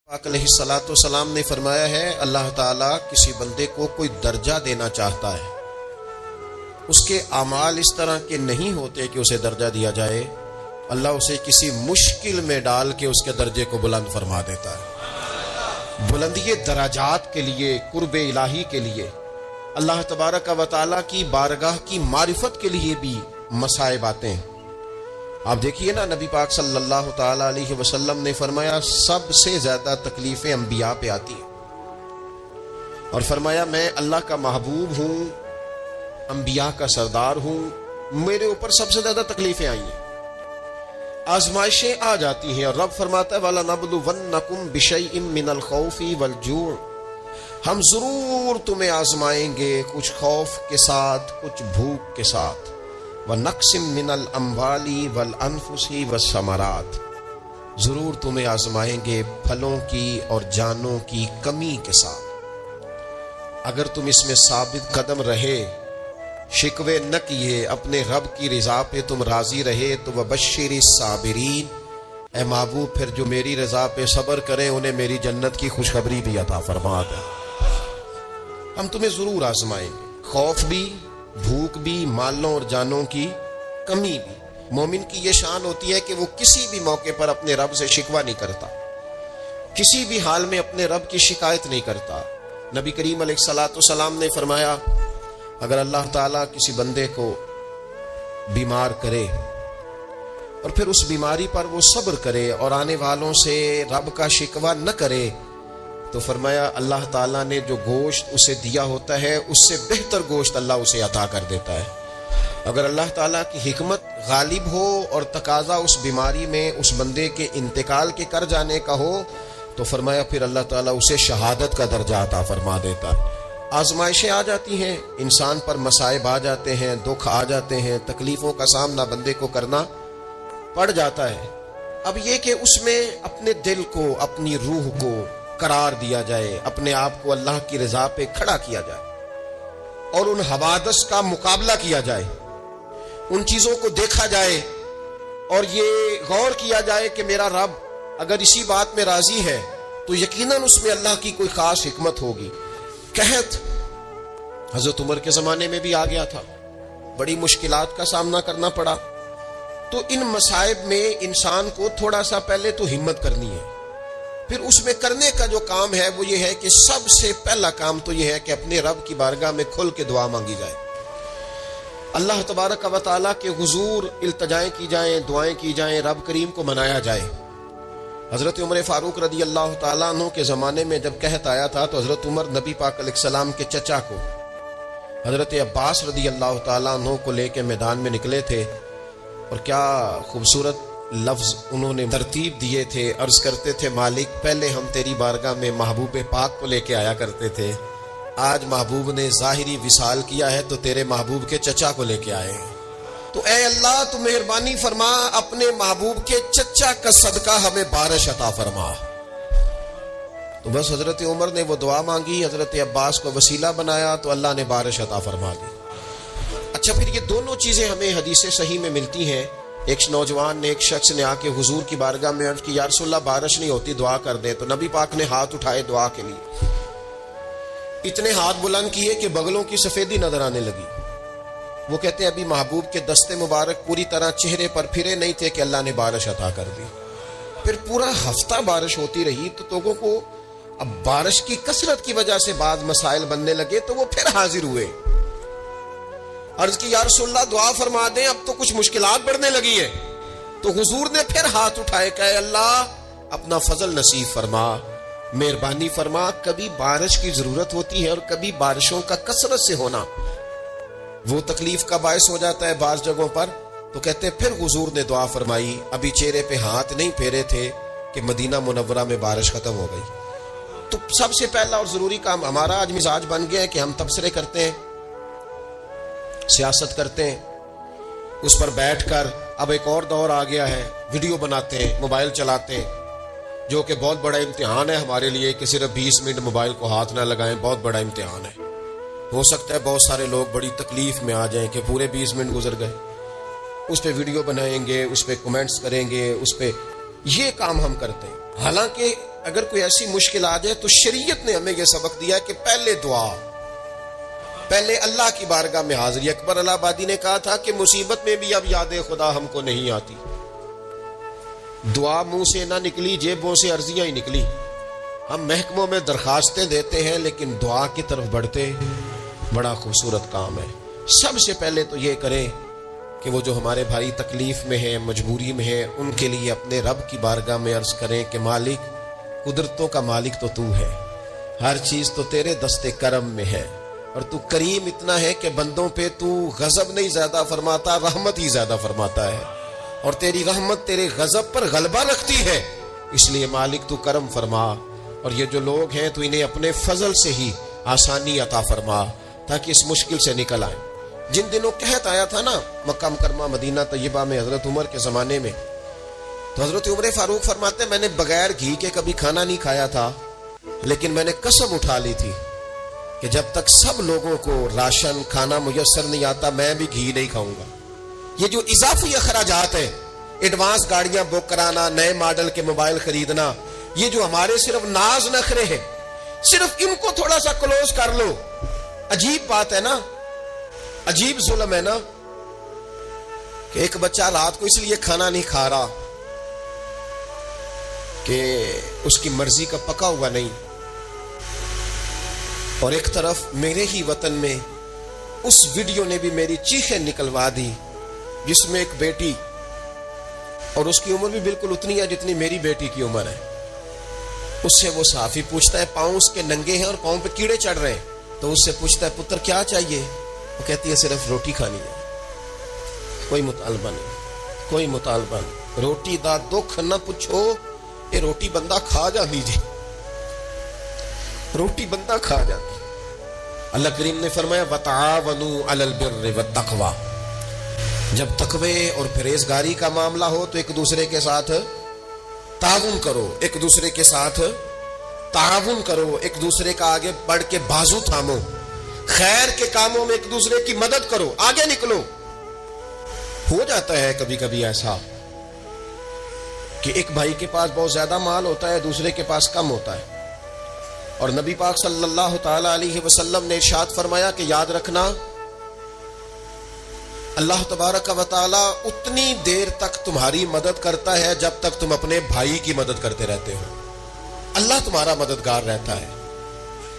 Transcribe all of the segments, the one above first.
پاک علیہ الصلوۃ والسلام نے فرمایا ہے اللہ تعالیٰ کسی بندے کو کوئی درجہ دینا چاہتا ہے، اس کے اعمال اس طرح کے نہیں ہوتے کہ اسے درجہ دیا جائے، اللہ اسے کسی مشکل میں ڈال کے اس کے درجے کو بلند فرما دیتا ہے۔ بلندی درجات کے لیے، قرب الہی کے لیے، اللہ تبارک و تعالیٰ کی بارگاہ کی معرفت کے لیے بھی مصائب آتے ہیں۔ آپ دیکھیے نا، نبی پاک صلی اللہ تعالیٰ علیہ وسلم نے فرمایا سب سے زیادہ تکلیفیں انبیاء پہ آتی ہیں، اور فرمایا میں اللہ کا محبوب ہوں، انبیاء کا سردار ہوں، میرے اوپر سب سے زیادہ تکلیفیں آئی ہیں، آزمائشیں آ جاتی ہیں، اور رب فرماتا ہے وَلَنَبْلُوَنَّكُمْ بِشَيْءٍ مِّنَ الْخَوْفِ وَالْجُوعِ، ہم ضرور تمہیں آزمائیں گے کچھ خوف کے ساتھ، کچھ بھوک کے ساتھ، وَنَقْسٍ مِّنَ الْأَمْوَالِ وَالْأَنفُسِ وَالثَّمَرَاتِ، ضرور تمہیں آزمائیں گے پھلوں کی اور جانوں کی کمی کے ساتھ۔ اگر تم اس میں ثابت قدم رہے، شکوے نہ کیے، اپنے رب کی رضا پہ تم راضی رہے، تو وَبَشِّرِ الصَّابِرِينَ، اے محبوب پھر جو میری رضا پہ صبر کریں انہیں میری جنت کی خوشخبری بھی عطا فرما دے۔ ہم تمہیں ضرور آزمائیں گے، خوف بھی، بھوک بھی، مالوں اور جانوں کی کمی بھی۔ مومن کی یہ شان ہوتی ہے کہ وہ کسی بھی موقع پر اپنے رب سے شکوہ نہیں کرتا، کسی بھی حال میں اپنے رب کی شکایت نہیں کرتا۔ نبی کریم علیہ الصلوۃ والسلام نے فرمایا اگر اللہ تعالیٰ کسی بندے کو بیمار کرے اور پھر اس بیماری پر وہ صبر کرے اور آنے والوں سے رب کا شکوہ نہ کرے، تو فرمایا اللہ تعالیٰ نے جو گوشت اسے دیا ہوتا ہے اس سے بہتر گوشت اللہ اسے عطا کر دیتا ہے۔ اگر اللہ تعالیٰ کی حکمت غالب ہو اور تقاضا اس بیماری میں اس بندے کے انتقال کے کر جانے کا ہو، تو فرمایا پھر اللہ تعالیٰ اسے شہادت کا درجہ عطا فرما دیتا ہے۔ آزمائشیں آ جاتی ہیں، انسان پر مصائب آ جاتے ہیں، دکھ آ جاتے ہیں، تکلیفوں کا سامنا بندے کو کرنا پڑ جاتا ہے۔ اب یہ کہ اس میں اپنے دل کو، اپنی روح کو قرار دیا جائے، اپنے آپ کو اللہ کی رضا پہ کھڑا کیا جائے، اور ان حوادث کا مقابلہ کیا جائے، ان چیزوں کو دیکھا جائے، اور یہ غور کیا جائے کہ میرا رب اگر اسی بات میں راضی ہے تو یقیناً اس میں اللہ کی کوئی خاص حکمت ہوگی۔ قحط حضرت عمر کے زمانے میں بھی آ گیا تھا، بڑی مشکلات کا سامنا کرنا پڑا۔ تو ان مصائب میں انسان کو تھوڑا سا پہلے تو ہمت کرنی ہے، پھر اس میں کرنے کا جو کام ہے وہ یہ ہے کہ سب سے پہلا کام تو یہ ہے کہ اپنے رب کی بارگاہ میں کھل کے دعا مانگی جائے، اللہ تبارک و تعالیٰ کے حضور التجائیں کی جائیں، دعائیں کی جائیں، رب کریم کو منایا جائے۔ حضرت عمر فاروق رضی اللہ تعالیٰ عنہ کے زمانے میں جب قحط آیا تھا تو حضرت عمر نبی پاک علیہ السلام کے چچا کو حضرت عباس رضی اللہ تعالیٰ عنہ کو لے کے میدان میں نکلے تھے، اور کیا خوبصورت لفظ انہوں نے ترتیب دیے تھے، عرض کرتے تھے مالک پہلے ہم تیری بارگاہ میں محبوب پاک کو لے کے آیا کرتے تھے، آج محبوب نے ظاہری وصال کیا ہے تو تیرے محبوب کے چچا کو لے کے آئے ہیں، تو اے اللہ تو مہربانی فرما، اپنے محبوب کے چچا کا صدقہ ہمیں بارش عطا فرما۔ تو بس حضرت عمر نے وہ دعا مانگی، حضرت عباس کو وسیلہ بنایا، تو اللہ نے بارش عطا فرما دی۔ اچھا، پھر یہ دونوں چیزیں ہمیں حدیث صحیح میں ملتی ہیں۔ ایک نوجوان نے، ایک شخص نے آ کے حضور کی بارگاہ میں عرض کی یا رسول اللہ بارش نہیں ہوتی، دعا کر دیں، تو نبی پاک نے ہاتھ اٹھائے دعا کے لیے، اتنے ہاتھ بلند کیے کہ بغلوں کی سفیدی نظر آنے لگی۔ وہ کہتے ہیں ابھی محبوب کے دستے مبارک پوری طرح چہرے پر پھرے نہیں تھے کہ اللہ نے بارش عطا کر دی۔ پھر پورا ہفتہ بارش ہوتی رہی، تو لوگوں کو اب بارش کی کثرت کی وجہ سے بعض مسائل بننے لگے، تو وہ پھر حاضر ہوئے، عرض کی یا رسول اللہ دعا فرما دیں، اب تو کچھ مشکلات بڑھنے لگی ہے۔ تو حضور نے پھر ہاتھ اٹھائے کہ اے اللہ اپنا فضل نصیب فرما، مہربانی فرما، کبھی بارش کی ضرورت ہوتی ہے اور کبھی بارشوں کا کثرت سے ہونا وہ تکلیف کا باعث ہو جاتا ہے بعض جگہوں پر۔ تو کہتے ہیں پھر حضور نے دعا فرمائی، ابھی چہرے پہ ہاتھ نہیں پھیرے تھے کہ مدینہ منورہ میں بارش ختم ہو گئی۔ تو سب سے پہلا اور ضروری کام ہمارا آج مزاج بن گیا ہے کہ ہم تبصرے کرتے ہیں، سیاست کرتے ہیں، اس پر بیٹھ کر اب ایک اور دور آ گیا ہے، ویڈیو بناتے ہیں، موبائل چلاتے ہیں، جو کہ بہت بڑا امتحان ہے ہمارے لیے کہ صرف 20 منٹ موبائل کو ہاتھ نہ لگائیں، بہت بڑا امتحان ہے۔ ہو سکتا ہے بہت سارے لوگ بڑی تکلیف میں آ جائیں کہ پورے 20 منٹ گزر گئے، اس پہ ویڈیو بنائیں گے، اس پہ کمنٹس کریں گے، اس پہ یہ کام ہم کرتے ہیں۔ حالانکہ اگر کوئی ایسی مشکل آ جائے تو شریعت نے ہمیں یہ سبق دیا کہ پہلے دعا، پہلے اللہ کی بارگاہ میں حاضری۔ اکبر الہ آبادی نے کہا تھا کہ مصیبت میں بھی اب یاد خدا ہم کو نہیں آتی، دعا منہ سے نہ نکلی، جیبوں سے عرضیاں ہی نکلی۔ ہم محکموں میں درخواستیں دیتے ہیں لیکن دعا کی طرف بڑھتے بڑا خوبصورت کام ہے۔ سب سے پہلے تو یہ کریں کہ وہ جو ہمارے بھائی تکلیف میں ہیں، مجبوری میں ہیں، ان کے لیے اپنے رب کی بارگاہ میں عرض کریں کہ مالک، قدرتوں کا مالک تو ہے، ہر چیز تو تیرے دست کرم میں ہے، اور تو کریم اتنا ہے کہ بندوں پہ تو غضب نہیں زیادہ فرماتا، رحمت ہی زیادہ فرماتا ہے، اور تیری رحمت تیرے غضب پر غلبہ رکھتی ہے۔ اس لیے مالک تو کرم فرما، اور یہ جو لوگ ہیں تو انہیں اپنے فضل سے ہی آسانی عطا فرما تاکہ اس مشکل سے نکل آئیں۔ جن دنوں قحط آیا تھا نا مکہ مکرمہ مدینہ طیبہ میں حضرت عمر کے زمانے میں، تو حضرت عمر فاروق فرماتے ہیں میں نے بغیر گھی کے کبھی کھانا نہیں کھایا تھا، لیکن میں نے قسم اٹھا لی تھی کہ جب تک سب لوگوں کو راشن کھانا میسر نہیں آتا میں بھی گھی نہیں کھاؤں گا۔ یہ جو اضافی اخراجات ہیں، ایڈوانس گاڑیاں بک کرانا، نئے ماڈل کے موبائل خریدنا، یہ جو ہمارے صرف ناز نخرے ہیں، صرف ان کو تھوڑا سا کلوز کر لو۔ عجیب بات ہے نا، عجیب ظلم ہے نا کہ ایک بچہ رات کو اس لیے کھانا نہیں کھا رہا کہ اس کی مرضی کا پکا ہوا نہیں، اور ایک طرف میرے ہی وطن میں اس ویڈیو نے بھی میری چیخیں نکلوا دی جس میں ایک بیٹی، اور اس کی عمر بھی بالکل اتنی ہے جتنی میری بیٹی کی عمر ہے، اس سے وہ صحافی پوچھتا ہے، پاؤں اس کے ننگے ہیں اور پاؤں پہ کیڑے چڑھ رہے ہیں، تو اس سے پوچھتا ہے پتر کیا چاہیے؟ وہ کہتی ہے صرف روٹی کھانی ہے، کوئی مطالبہ نہیں، کوئی مطالبہ نہیں، روٹی دا دکھ نہ پوچھو، یہ روٹی بندہ کھا جاندی جی، روٹی بندہ کھا جاتی۔ اللہ کریم نے فرمایا وَتَعَاوَنُوا عَلَى الْبِرِّ وَالتَّقْوَى، جب تقوی اور پرہیزگاری کا معاملہ ہو تو ایک دوسرے کے ساتھ تعاون کرو، ایک دوسرے کے ساتھ تعاون کرو، ایک دوسرے کا آگے بڑھ کے بازو تھامو، خیر کے کاموں میں ایک دوسرے کی مدد کرو، آگے نکلو۔ ہو جاتا ہے کبھی کبھی ایسا کہ ایک بھائی کے پاس بہت زیادہ مال ہوتا ہے، دوسرے کے پاس کم ہوتا ہے، اور نبی پاک صلی اللہ تعالی علیہ وسلم نے ارشاد فرمایا کہ یاد رکھنا اللہ تبارک و تعالی اتنی دیر تک تمہاری مدد کرتا ہے جب تک تم اپنے بھائی کی مدد کرتے رہتے ہو، اللہ تمہارا مددگار رہتا ہے۔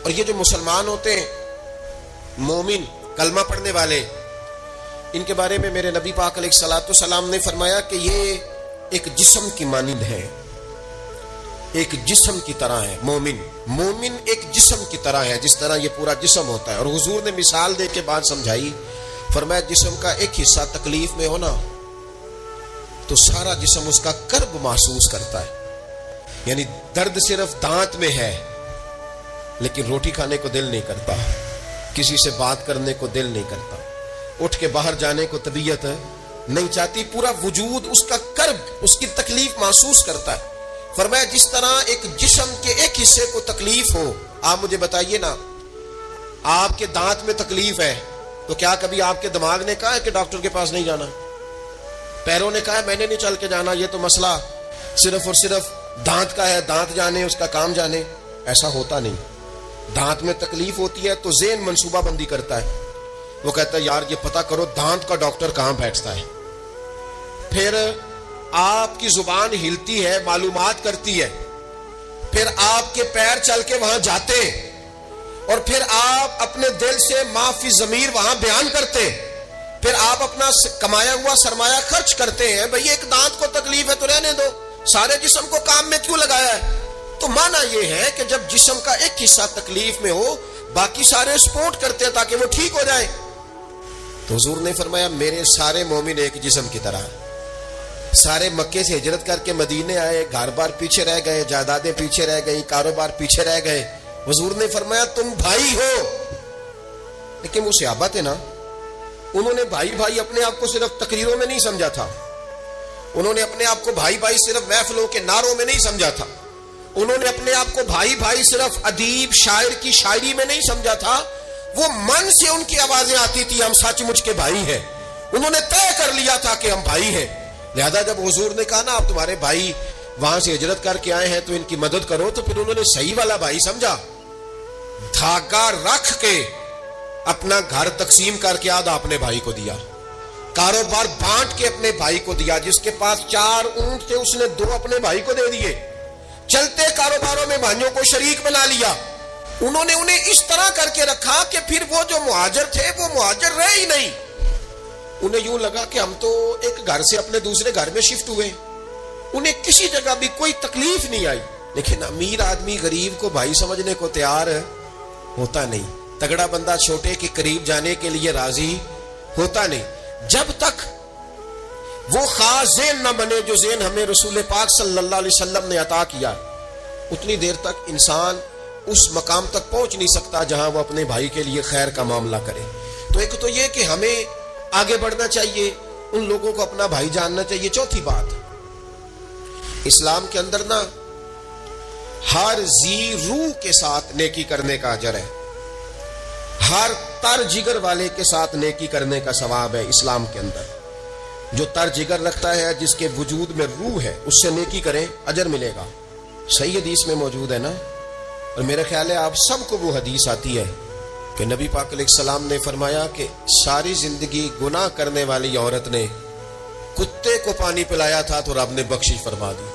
اور یہ جو مسلمان ہوتے ہیں، مومن، کلمہ پڑھنے والے، ان کے بارے میں میرے نبی پاک علیہ الصلوۃ والسلام نے فرمایا کہ یہ ایک جسم کی مانند ہے، ایک جسم کی طرح ہے۔ مومن ایک جسم کی طرح ہے، جس طرح یہ پورا جسم ہوتا ہے۔ اور حضور نے مثال دے کے بات سمجھائی، فرمایا جسم کا ایک حصہ تکلیف میں ہونا تو سارا جسم اس کا کرب محسوس کرتا ہے، یعنی درد صرف دانت میں ہے لیکن روٹی کھانے کو دل نہیں کرتا، کسی سے بات کرنے کو دل نہیں کرتا، اٹھ کے باہر جانے کو طبیعت نہیں چاہتی، پورا وجود اس کا کرب، اس کی تکلیف محسوس کرتا ہے۔ فرمایا جس طرح ایک جسم کے ایک حصے کو تکلیف ہو، آپ مجھے بتائیے نا، آپ کے دانت میں تکلیف ہے تو کیا کبھی آپ کے دماغ نے کہا ہے کہ ڈاکٹر کے پاس نہیں جانا؟ پیروں نے کہا ہے میں نے نہیں چل کے جانا، یہ تو مسئلہ صرف اور صرف دانت کا ہے، دانت جانے، اس کا کام جانے؟ ایسا ہوتا نہیں۔ دانت میں تکلیف ہوتی ہے تو ذہن منصوبہ بندی کرتا ہے، وہ کہتا ہے یار یہ پتہ کرو دانت کا ڈاکٹر کہاں بیٹھتا ہے، پھر آپ کی زبان ہلتی ہے، معلومات کرتی ہے، پھر آپ کے پیر چل کے وہاں جاتے، اور پھر آپ اپنے دل سے ما فی ضمیر وہاں بیان کرتے، پھر آپ اپنا کمایا ہوا سرمایہ خرچ کرتے ہیں۔ بھئی ایک دانت کو تکلیف ہے تو رہنے دو، سارے جسم کو کام میں کیوں لگایا ہے؟ تو معنی یہ ہے کہ جب جسم کا ایک حصہ تکلیف میں ہو، باقی سارے سپورٹ کرتے ہیں تاکہ وہ ٹھیک ہو جائے۔ تو حضور نے فرمایا میرے سارے مومن ایک جسم کی طرح، سارے مکے سے ہجرت کر کے مدینے آئے، گھر بار پیچھے رہ گئے، جائیدادیں پیچھے رہ گئی، کاروبار پیچھے رہ گئے، حضور نے فرمایا تم بھائی ہو۔ لیکن وہ صحابہ تھے نا، انہوں نے بھائی بھائی اپنے آپ کو صرف تقریروں میں نہیں سمجھا تھا، انہوں نے اپنے آپ کو بھائی بھائی صرف محفلوں کے نعروں میں نہیں سمجھا تھا، انہوں نے اپنے آپ کو بھائی بھائی صرف ادیب شاعر کی شاعری میں نہیں سمجھا تھا، وہ من سے ان کی آوازیں آتی تھی ہم سچ مچ کے بھائی ہیں، انہوں نے طے کر لیا تھا کہ ہم بھائی ہیں۔ لہذا جب حضور نے کہا نا آپ تمہارے بھائی وہاں سے ہجرت کر کے آئے ہیں تو ان کی مدد کرو، تو پھر انہوں نے صحیح والا بھائی سمجھا، دھاگا رکھ کے اپنا گھر تقسیم کر کے آدھا اپنے بھائی کو دیا، کاروبار بانٹ کے اپنے بھائی کو دیا، جس کے پاس 4 اونٹ تھے اس نے 2 اپنے بھائی کو دے دیے، چلتے کاروباروں میں بھائیوں کو شریک بنا لیا۔ انہوں نے انہیں اس طرح کر کے رکھا کہ پھر وہ جو مہاجر تھے وہ مہاجر رہے ہی نہیں، انہیں یوں لگا کہ ہم تو ایک گھر سے اپنے دوسرے گھر میں شفٹ ہوئے، انہیں کسی جگہ بھی کوئی تکلیف نہیں آئی۔ لیکن امیر آدمی غریب کو بھائی سمجھنے کو تیار ہوتا نہیں، تگڑا بندہ چھوٹے کے قریب جانے کے لیے راضی ہوتا نہیں۔ جب تک وہ خاص ذہن نہ بنے جو ذہن ہمیں رسول پاک صلی اللہ علیہ وسلم نے عطا کیا، اتنی دیر تک انسان اس مقام تک پہنچ نہیں سکتا جہاں وہ اپنے بھائی کے لیے خیر کا معاملہ کرے۔ تو ایک تو یہ کہ ہمیں آگے بڑھنا چاہیے، ان لوگوں کو اپنا بھائی جاننا چاہیے۔ چوتھی بات، اسلام کے اندر نا ہر ذی روح کے ساتھ نیکی کرنے کا اجر ہے، ہر تر جگر والے کے ساتھ نیکی کرنے کا ثواب ہے۔ اسلام کے اندر جو تر جگر رکھتا ہے، جس کے وجود میں روح ہے، اس سے نیکی کریں اجر ملے گا۔ صحیح حدیث میں موجود ہے نا، اور میرا خیال ہے آپ سب کو وہ حدیث آتی ہے کہ نبی پاک علیہ السلام نے فرمایا کہ ساری زندگی گناہ کرنے والی عورت نے کتے کو پانی پلایا تھا تو رب نے بخشش فرما دی۔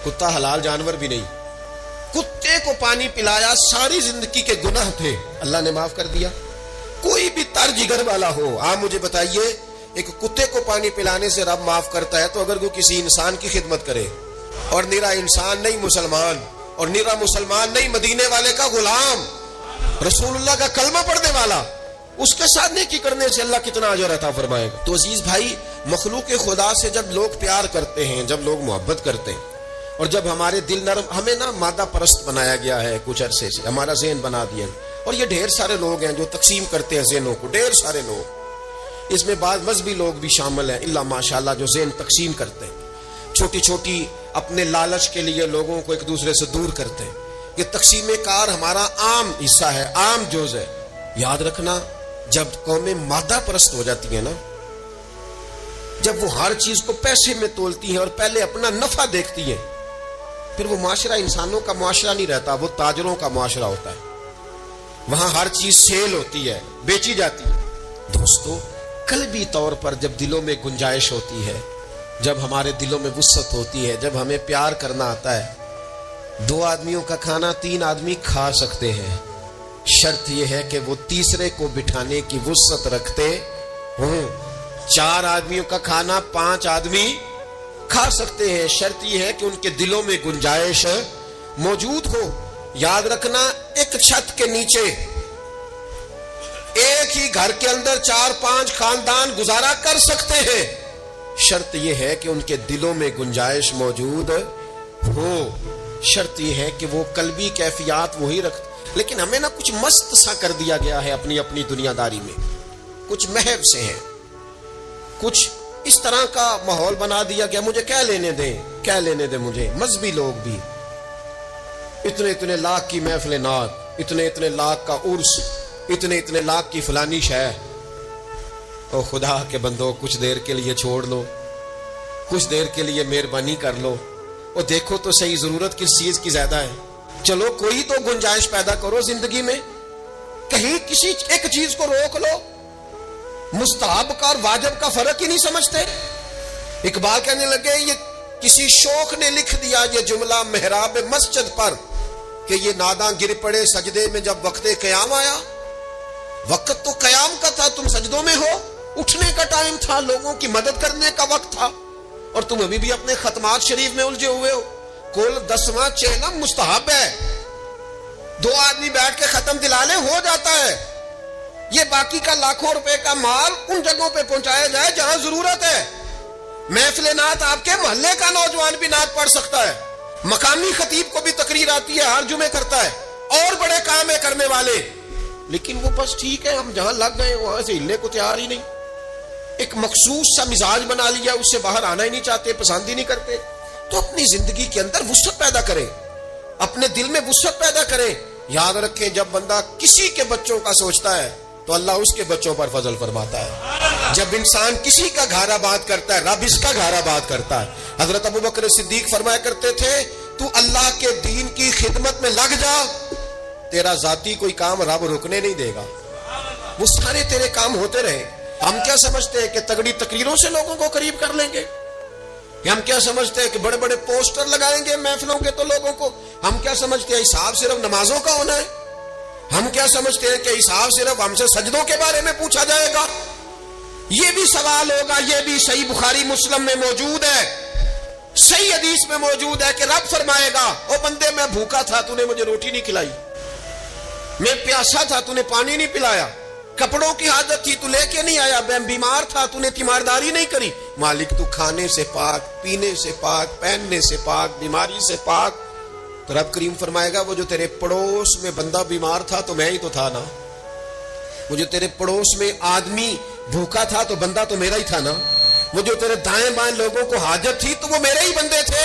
کتا حلال جانور بھی نہیں، کتے کو پانی پلایا، ساری زندگی کے گناہ تھے، اللہ نے معاف کر دیا۔ کوئی بھی تر جگر والا ہو، آپ مجھے بتائیے ایک کتے کو پانی پلانے سے رب معاف کرتا ہے، تو اگر کوئی کسی انسان کی خدمت کرے، اور نیرا انسان نہیں مسلمان، اور نیرا مسلمان نہیں مدینے والے کا غلام، رسول اللہ کا کلمہ پڑھنے والا، اس کے ساتھ نیکی کرنے سے اللہ کتنا اجر عطا فرمائے گا۔ تو عزیز بھائی، مخلوق خدا سے جب لوگ پیار کرتے ہیں، جب لوگ محبت کرتے ہیں، اور جب ہمارے دل نرم، ہمیں نا مادہ پرست بنایا گیا ہے کچھ عرصے سے، ہمارا ذہن بنا دیا، اور یہ ڈھیر سارے لوگ ہیں جو تقسیم کرتے ہیں ذہنوں کو، ڈھیر سارے لوگ، اس میں بعض مذہبی لوگ بھی شامل ہیں اللہ ماشاءاللہ، جو ذہن تقسیم کرتے ہیں، چھوٹی چھوٹی اپنے لالچ کے لیے لوگوں کو ایک دوسرے سے دور کرتے ہیں۔ یہ تقسیم کار ہمارا عام حصہ ہے، عام جز ہے۔ یاد رکھنا، جب قومیں مادہ پرست ہو جاتی ہیں نا، جب وہ ہر چیز کو پیسے میں تولتی ہیں اور پہلے اپنا نفع دیکھتی ہیں، پھر وہ معاشرہ انسانوں کا معاشرہ نہیں رہتا، وہ تاجروں کا معاشرہ ہوتا ہے۔ وہاں ہر چیز سیل ہوتی ہے، بیچی جاتی ہے۔ دوستو، قلبی طور پر جب دلوں میں گنجائش ہوتی ہے، جب ہمارے دلوں میں وسعت ہوتی ہے، جب ہمیں پیار کرنا آتا ہے، 2 آدمیوں کا کھانا 3 آدمی کھا سکتے ہیں، شرط یہ ہے کہ وہ تیسرے کو بٹھانے کی وسعت رکھتے ہوں۔ 4 آدمیوں کا کھانا 5 آدمی کھا سکتے ہیں، شرط یہ ہے کہ ان کے دلوں میں گنجائش موجود ہو۔ یاد رکھنا، ایک چھت کے نیچے ایک ہی گھر کے اندر 4-5 خاندان گزارا کر سکتے ہیں، شرط یہ ہے کہ ان کے دلوں میں گنجائش موجود ہو، شرط یہ ہے کہ وہ قلبی کیفیات وہی رکھتے۔ لیکن ہمیں نا کچھ مست سا کر دیا گیا ہے اپنی اپنی دنیا داری میں، کچھ محو سے ہیں، کچھ اس طرح کا ماحول بنا دیا گیا، مجھے کیا لینے دیں مجھے۔ مذہبی لوگ بھی اتنے لاکھ کی محفل نعت، اتنے لاکھ کا عرس، اتنے لاکھ کی فلانی شے۔ او خدا کے بندو، کچھ دیر کے لیے چھوڑ لو، کچھ دیر کے لیے مہربانی کر لو، اور دیکھو تو صحیح ضرورت کس چیز کی زیادہ ہے۔ چلو کوئی تو گنجائش پیدا کرو زندگی میں، کہیں کسی ایک چیز کو روک لو۔ مستحب کا اور واجب کا فرق ہی نہیں سمجھتے۔ اقبال کہنے لگے، یہ کسی شوخ نے لکھ دیا یہ جملہ محراب مسجد پر کہ یہ ناداں گر پڑے سجدے میں جب وقت قیام آیا۔ وقت تو قیام کا تھا، تم سجدوں میں ہو، اٹھنے کا ٹائم تھا، لوگوں کی مدد کرنے کا وقت تھا، اور تم ابھی بھی اپنے ختمات شریف میں الجھے ہوئے ہو۔ کل 10واں چہلم مستحب ہے، 2 آدمی بیٹھ کے ختم دلا لیں، ہو جاتا ہے۔ یہ باقی کا لاکھوں روپے کا مال ان جگہوں پہ پہنچایا جائے جہاں ضرورت ہے۔ محفل نعت آپ کے محلے کا نوجوان بھی نعت پڑھ سکتا ہے، مقامی خطیب کو بھی تقریر آتی ہے، ہر جمعے کرتا ہے، اور بڑے کام ہے کرنے والے، لیکن وہ بس ٹھیک ہے، ہم جہاں لگ گئے وہاں سے ہلنے کو تیار ہی نہیں، ایک مخصوص سا مزاج بنا لیا، اس سے باہر آنا ہی نہیں چاہتے، پسند ہی نہیں کرتے۔ تو اپنی زندگی کے اندر وسعت پیدا کریں، اپنے دل میں وسعت پیدا کریں۔ یاد رکھیں، جب بندہ کسی کے بچوں کا سوچتا ہے تو اللہ اس کے بچوں پر فضل فرماتا ہے۔ جب انسان کسی کا گھر آباد کرتا ہے، رب اس کا گھر آباد کرتا ہے۔ حضرت ابو بکر صدیق فرمایا کرتے تھے تو اللہ کے دین کی خدمت میں لگ جا، تیرا ذاتی کوئی کام رب رکنے نہیں دے گا، وہ سارے تیرے کام ہوتے رہے۔ ہم کیا سمجھتے ہیں کہ تگڑی تقریروں سے لوگوں کو قریب کر لیں گے؟ ہم کیا سمجھتے ہیں کہ بڑے بڑے پوسٹر لگائیں گے محفلوں کے تو لوگوں کو؟ ہم کیا سمجھتے ہیں حساب صرف نمازوں کا ہونا ہے؟ ہم کیا سمجھتے ہیں کہ حساب صرف ہم سے سجدوں کے بارے میں پوچھا جائے گا؟ یہ بھی سوال ہوگا، یہ بھی صحیح بخاری مسلم میں موجود ہے، صحیح حدیث میں موجود ہے کہ رب فرمائے گا او بندے میں بھوکا تھا تو نے مجھے روٹی نہیں کھلائی، میں پیاسا تھا تو نے پانی نہیں پلایا، کپڑوں کی حاجت تھی تو لے کے نہیں آیا، میں بیمار تھا تو نے تیمارداری نہیں کری۔ مالک تو کھانے سے پاک، پینے سے پاک، پہننے سے پاک، بیماری سے پاک۔ تو رب کریم فرمائے گا وہ جو تیرے پڑوس میں بندہ بیمار تھا تو میں ہی تو تھا نا، وہ جو تیرے پڑوس میں آدمی بھوکا تھا تو بندہ تو میرا ہی تھا نا، وہ جو تیرے دائیں بائیں لوگوں کو حاجت تھی تو وہ میرے ہی بندے تھے۔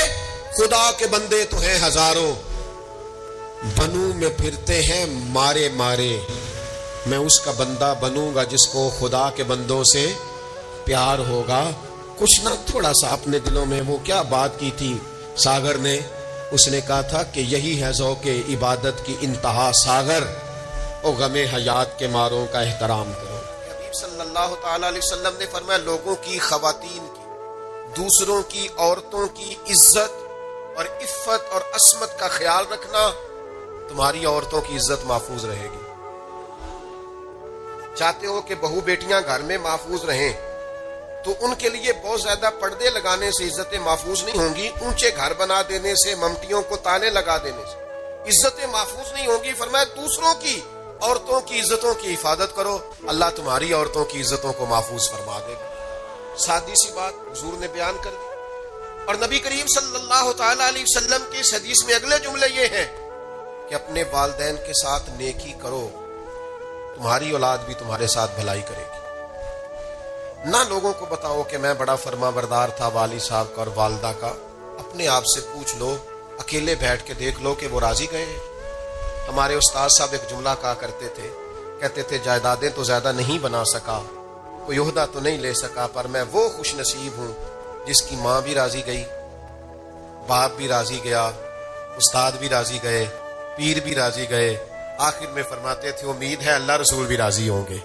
خدا کے بندے تو ہیں ہزاروں، بنوں میں پھرتے ہیں مارے مارے، میں اس کا بندہ بنوں گا جس کو خدا کے بندوں سے پیار ہوگا۔ کچھ نہ تھوڑا سا اپنے دلوں میں وہ کیا بات کی تھی ساگر نے، اس نے کہا تھا کہ یہی ہے ذوق عبادت کی انتہا ساگر، او غم حیات کے ماروں کا احترام کرو۔ حبیب صلی اللہ تعالی علیہ وسلم نے فرمایا لوگوں کی، خواتین کی، دوسروں کی عورتوں کی عزت اور عفت اور عصمت کا خیال رکھنا، تمہاری عورتوں کی عزت محفوظ رہے گی۔ چاہتے ہو کہ بہو بیٹیاں گھر میں محفوظ رہیں تو ان کے لیے بہت زیادہ پردے لگانے سے عزتیں محفوظ نہیں ہوں گی، اونچے گھر بنا دینے سے، ممٹیوں کو تانے لگا دینے سے عزتیں محفوظ نہیں ہوں گی۔ فرمایا دوسروں کی عورتوں کی عزتوں کی حفاظت کرو، اللہ تمہاری عورتوں کی عزتوں کو محفوظ فرما دے گا۔ سادی سی بات حضور نے بیان کر دی، اور نبی کریم صلی اللہ تعالی علیہ وسلم کی اس حدیث میں اگلے جملے یہ ہیں کہ اپنے والدین کے ساتھ نیکی کرو، تمہاری اولاد بھی تمہارے ساتھ بھلائی کرے گی۔ نہ لوگوں کو بتاؤ کہ میں بڑا فرما بردار تھا والد صاحب کا اور والدہ کا، اپنے آپ سے پوچھ لو، اکیلے بیٹھ کے دیکھ لو کہ وہ راضی گئے ہیں۔ ہمارے استاد صاحب ایک جملہ کہا کرتے تھے، کہتے تھے جائیدادیں تو زیادہ نہیں بنا سکا، کوئی عہدہ تو نہیں لے سکا، پر میں وہ خوش نصیب ہوں جس کی ماں بھی راضی گئی، باپ بھی راضی گیا، استاد بھی راضی گئے، پیر بھی راضی گئے، آخر میں فرماتے تھے امید ہے اللہ رسول بھی راضی ہوں گے،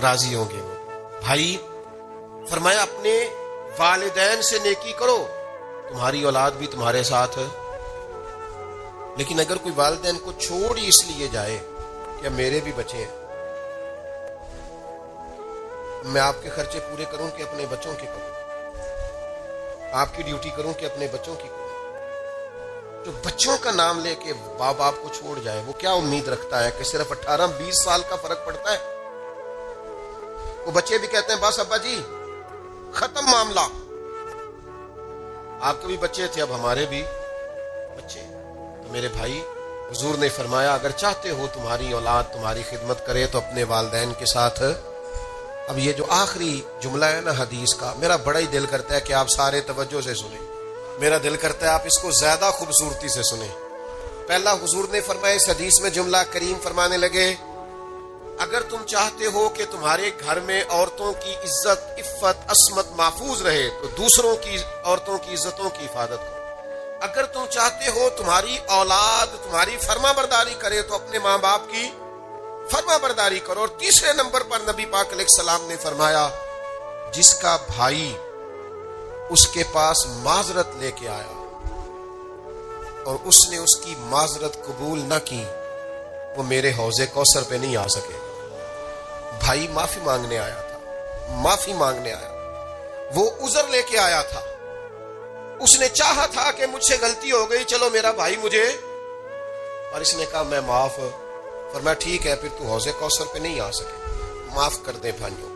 راضی ہوں گے۔ بھائی فرمایا اپنے والدین سے نیکی کرو، تمہاری اولاد بھی تمہارے ساتھ ہے۔ لیکن اگر کوئی والدین کو چھوڑ ہی اس لیے جائے کہ میرے بھی بچے ہیں، میں آپ کے خرچے پورے کروں کہ اپنے بچوں کے کروں، آپ کی ڈیوٹی کروں کہ اپنے بچوں کی کروں، جو بچوں کا نام لے کے باپ آپ کو چھوڑ جائے وہ کیا امید رکھتا ہے کہ صرف 18-20 سال کا فرق پڑتا ہے؟ وہ بچے بھی کہتے ہیں بس ابا جی ختم معاملہ۔ آپ کے بھی بچے تھے، اب ہمارے بھی بچے۔ تو میرے بھائی حضور نے فرمایا اگر چاہتے ہو تمہاری اولاد تمہاری خدمت کرے تو اپنے والدین کے ساتھ۔ اب یہ جو آخری جملہ ہے نا حدیث کا، میرا بڑا ہی دل کرتا ہے کہ آپ سارے توجہ سے سنیں، میرا دل کرتا ہے آپ اس کو زیادہ خوبصورتی سے سنیں۔ پہلا حضور نے فرمایا اس حدیث میں جملہ کریم فرمانے لگے اگر تم چاہتے ہو کہ تمہارے گھر میں عورتوں کی عزت، عفت، عصمت محفوظ رہے تو دوسروں کی عورتوں کی عزتوں کی حفاظت کرو۔ اگر تم چاہتے ہو تمہاری اولاد تمہاری فرما برداری کرے تو اپنے ماں باپ کی فرما برداری کرو۔ اور تیسرے نمبر پر نبی پاک علیہ السلام نے فرمایا جس کا بھائی اس کے پاس معذرت لے کے آیا اور اس نے اس کی معذرت قبول نہ کی، وہ میرے حوض کوثر پہ نہیں آ سکے۔ بھائی معافی مانگنے آیا تھا، معافی مانگنے آیا، وہ عذر لے کے آیا تھا، اس نے چاہا تھا کہ مجھ سے غلطی ہو گئی، چلو میرا بھائی مجھے، اور اس نے کہا میں معاف، فرمایا ٹھیک ہے پھر تو حوض کوثر پہ نہیں آ سکے، معاف کر دیں بھائیوں،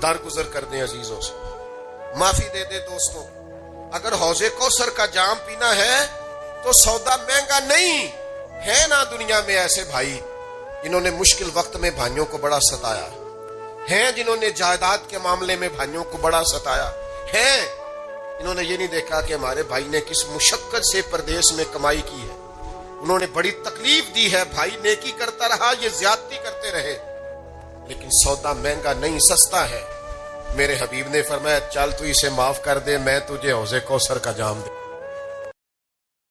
درگزر کر دیں عزیزوں سے، معافی دے دے دوستوں۔ اگر حوض کوثر کا جام پینا ہے تو سودا مہنگا نہیں ہے نا۔ دنیا میں ایسے بھائی جنہوں نے مشکل وقت میں بھائیوں کو بڑا ستایا ہیں، جنہوں نے جائیداد کے معاملے میں بھائیوں کو بڑا ستایا ہیں، انہوں نے یہ نہیں دیکھا کہ ہمارے بھائی نے کس مشقت سے پردیس میں کمائی کی ہے، انہوں نے بڑی تکلیف دی ہے، بھائی نیکی کرتا رہا، یہ زیادتی کرتے رہے، لیکن سودا مہنگا نہیں سستا ہے۔ میرے حبیب نے فرمایا چل تو اسے معاف کر دے، میں تجھے حوض کوثر کا جام دے۔